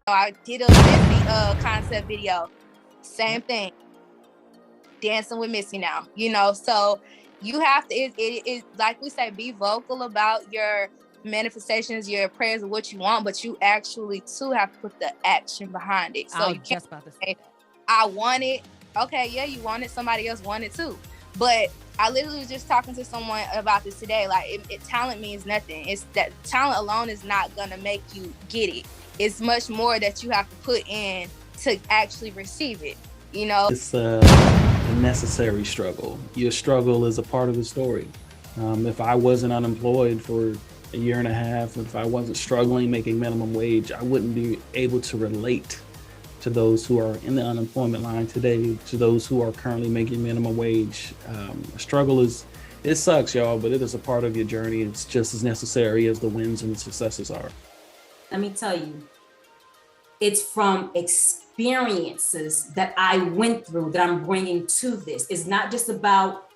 I did a Missy concept video. Same thing. Dancing with Missy now, so you have to, it like we say, be vocal about your manifestations, your prayers, of what you want, but you actually too have to put the action behind it. So you can't just about to say, I want it. Okay, yeah, you want it. Somebody else want it too. But I literally was just talking to someone about this today. Like, talent means nothing. It's that talent alone is not gonna make you get it. It's much more that you have to put in to actually receive it. It's a necessary struggle. Your struggle is a part of the story. If I wasn't unemployed for a year and a half, if I wasn't struggling making minimum wage, I wouldn't be able to relate to those who are in the unemployment line today, to those who are currently making minimum wage. Struggle it sucks, y'all, but it is a part of your journey. It's just as necessary as the wins and the successes are. Let me tell you, it's from experiences that I went through that I'm bringing to this. It's not just about,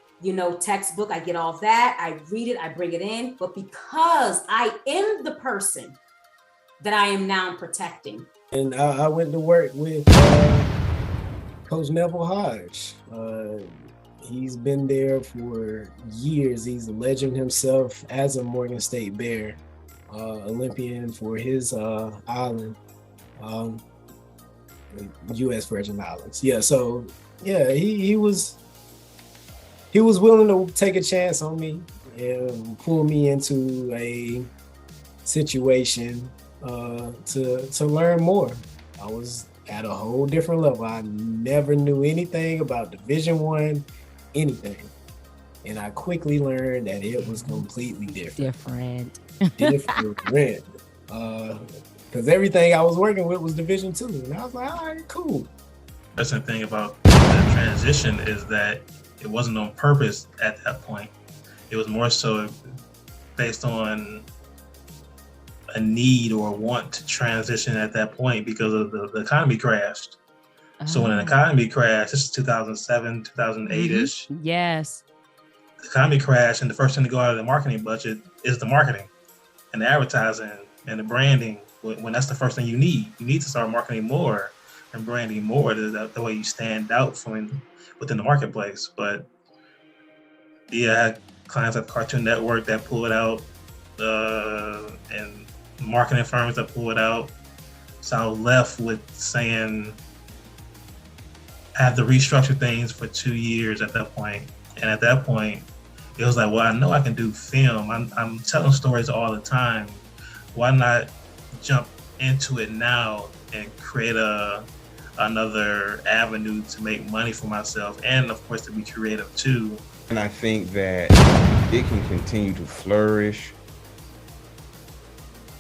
textbook. I get all that. I read it. I bring it in. But because I am the person that I am now protecting. And I went to work with Coach Neville Hodge. He's been there for years. He's a legend himself as a Morgan State Bear, Olympian for his island. U.S. Virgin Islands. Yeah, so yeah, he was willing to take a chance on me and pull me into a situation to learn more. I was at a whole different level. I never knew anything about Division I, anything. And I quickly learned that it was completely different. Because everything I was working with was Division II. And I was like, all right, cool. That's the thing about the transition is that it wasn't on purpose at that point. It was more so based on a need or a want to transition at that point because of the economy crashed. So when an economy crashed, this is 2007, 2008-ish. Mm-hmm. Yes. The economy crashed, and the first thing to go out of the marketing budget is the marketing and the advertising and the branding. When that's the first thing you need to start marketing more and branding more. The way you stand out from within the marketplace. But yeah, I had clients at Cartoon Network that pull it out, and marketing firms that pull it out. So I was left with saying I have to restructure things for 2 years at that point. And at that point, it was like, well, I know I can do film. I'm telling stories all the time. Why not jump into it now and create another avenue to make money for myself and, of course, to be creative too. And I think that it can continue to flourish,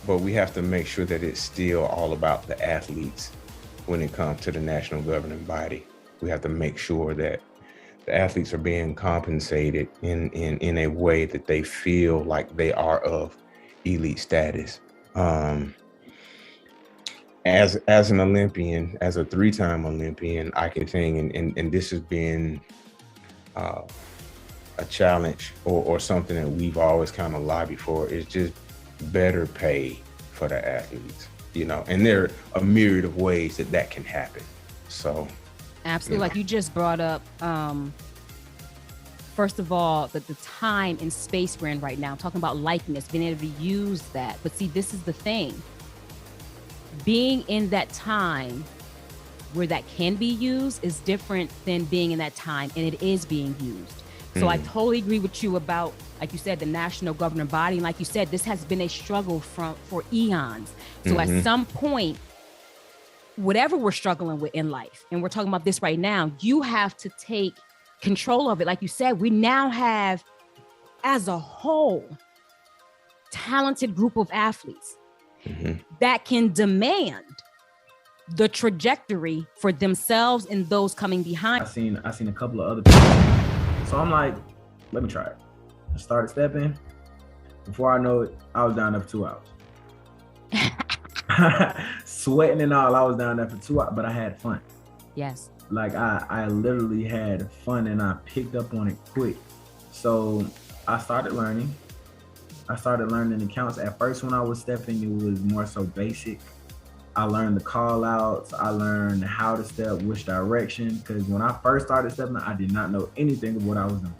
but we have to make sure that it's still all about the athletes when it comes to the national governing body. We have to make sure that the athletes are being compensated in a way that they feel like they are of elite status. As an Olympian, as a 3-time Olympian, I can think, and this has been a challenge or something that we've always kind of lobbied for, is just better pay for the athletes, and there are a myriad of ways that can happen. So absolutely, like you just brought up, first of all, the time and space we're in right now, talking about likeness, being able to use that. But see, this is the thing. Being in that time where that can be used is different than being in that time and it is being used. So I totally agree with you about, like you said, the national governing body. And like you said, this has been a struggle for eons. So at some point, whatever we're struggling with in life, and we're talking about this right now, you have to take control of it. Like you said, we now have, as a whole, talented group of athletes that can demand the trajectory for themselves and those coming behind. I seen a couple of other people. So I'm like, let me try it. I started stepping. Before I know it, I was down there for 2 hours. Sweating and all, I was down there for 2 hours, but I had fun. Yes. Like I literally had fun and I picked up on it quick. So I started learning. the counts. At first when I was stepping, it was more so basic. I learned the call outs. I learned how to step, which direction. Because when I first started stepping, I did not know anything of what I was doing.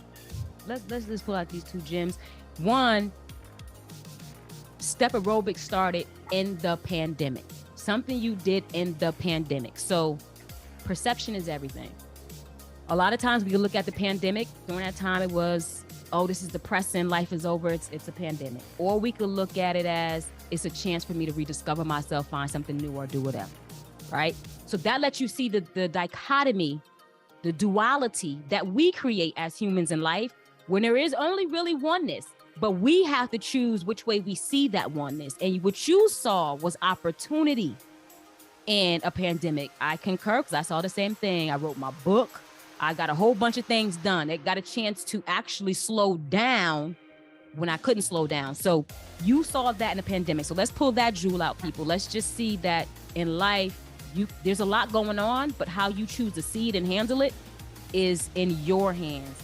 Let's just pull out these two gems. One, step aerobics started in the pandemic. Something you did in the pandemic. So perception is everything. A lot of times we look at the pandemic, during that time it was, oh, this is depressing, life is over, it's a pandemic. Or we could look at it as, it's a chance for me to rediscover myself, find something new, or do whatever, right? So that lets you see the dichotomy, the duality that we create as humans in life, when there is only really oneness, but we have to choose which way we see that oneness. And what you saw was opportunity in a pandemic. I concur, because I saw the same thing. I wrote my book. I got a whole bunch of things done. It got a chance to actually slow down when I couldn't slow down. So you saw that in the pandemic. So let's pull that jewel out, people. Let's just see that in life, there's a lot going on, but how you choose to see it and handle it is in your hands.